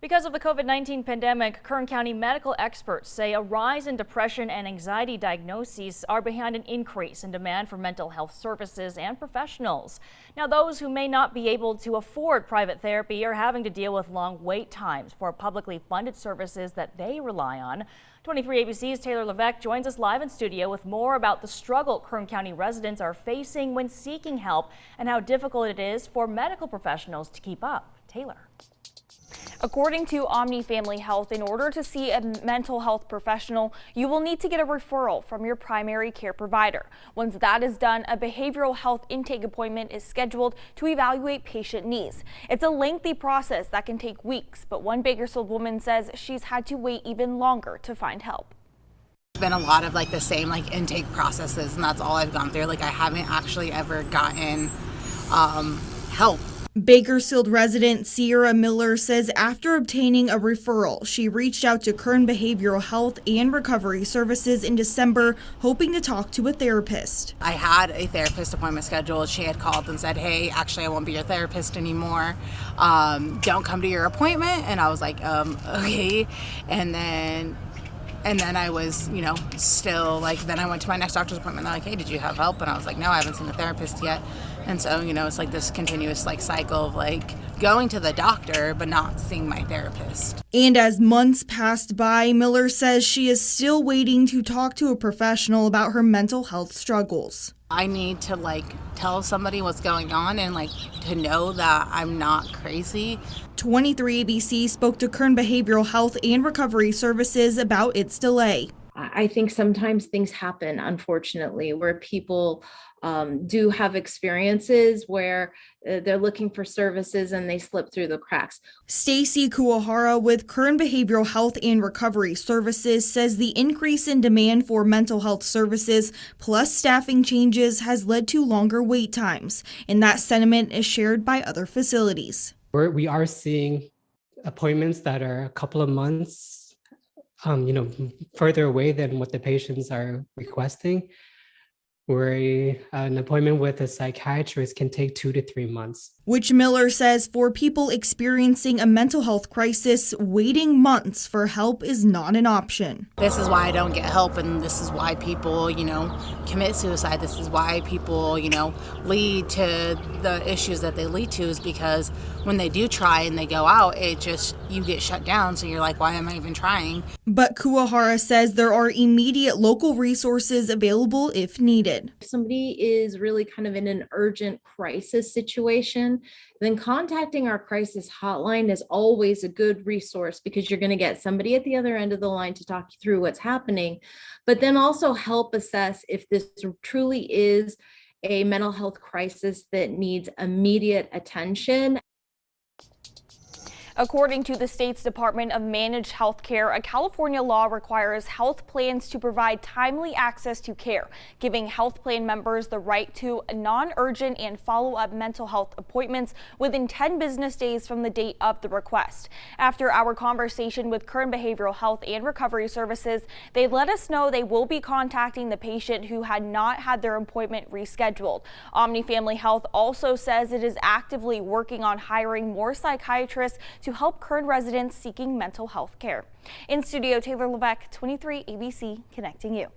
Because of the COVID-19 pandemic, Kern County medical experts say a rise in depression and anxiety diagnoses are behind an increase in demand for mental health services and professionals. Now, those who may not be able to afford private therapy are having to deal with long wait times for publicly funded services that they rely on. 23 ABC's Taylor Levesque joins us live in studio with more about the struggle Kern County residents are facing when seeking help and how difficult it is for medical professionals to keep up. Taylor. According to Omni Family Health, in order to see a mental health professional, you will need to get a referral from your primary care provider. Once that is done, a behavioral health intake appointment is scheduled to evaluate patient needs. It's a lengthy process that can take weeks, but one Bakersfield woman says she's had to wait even longer to find help. It's been a lot of the same intake processes, and that's all I've gone through. I haven't actually ever gotten help. Bakersfield resident Sierra Miller says after obtaining a referral, she reached out to Kern Behavioral Health and Recovery Services in December, hoping to talk to a therapist. I had a therapist appointment scheduled. She had called and said, hey, actually, I won't be your therapist anymore. Don't come to your appointment. And I was like, okay. And then I was, still then I went to my next doctor's appointment. They're like, hey, did you have help? And I was like, no, I haven't seen a therapist yet. And so, it's this continuous cycle of going to the doctor, but not seeing my therapist. And as months passed by, Miller says she is still waiting to talk to a professional about her mental health struggles. I need to tell somebody what's going on and to know that I'm not crazy. 23 ABC spoke to Kern Behavioral Health and Recovery Services about its delay. I think sometimes things happen, unfortunately, where people do have experiences where they're looking for services and they slip through the cracks. Stacy Kuwahara with Kern Behavioral Health and Recovery Services says the increase in demand for mental health services plus staffing changes has led to longer wait times, and that sentiment is shared by other facilities. We are seeing appointments that are a couple of months, further away than what the patients are requesting, where an appointment with a psychiatrist can take 2 to 3 months. Which Miller says for people experiencing a mental health crisis, waiting months for help is not an option. This is why I don't get help, and this is why people, commit suicide. This is why people, lead to the issues that they lead to, is because when they do try and they go out, you get shut down. So you're like, why am I even trying? But Kuwahara says there are immediate local resources available if needed. If somebody is really kind of in an urgent crisis situation, then contacting our crisis hotline is always a good resource, because you're going to get somebody at the other end of the line to talk you through what's happening, but then also help assess if this truly is a mental health crisis that needs immediate attention. According to the state's Department of Managed Health Care, a California law requires health plans to provide timely access to care, giving health plan members the right to non-urgent and follow-up mental health appointments within 10 business days from the date of the request. After our conversation with Kern Behavioral Health and Recovery Services, they let us know they will be contacting the patient who had not had their appointment rescheduled. Omni Family Health also says it is actively working on hiring more psychiatrists to help Kern residents seeking mental health care. In studio, Taylor Levesque, 23 ABC, connecting you.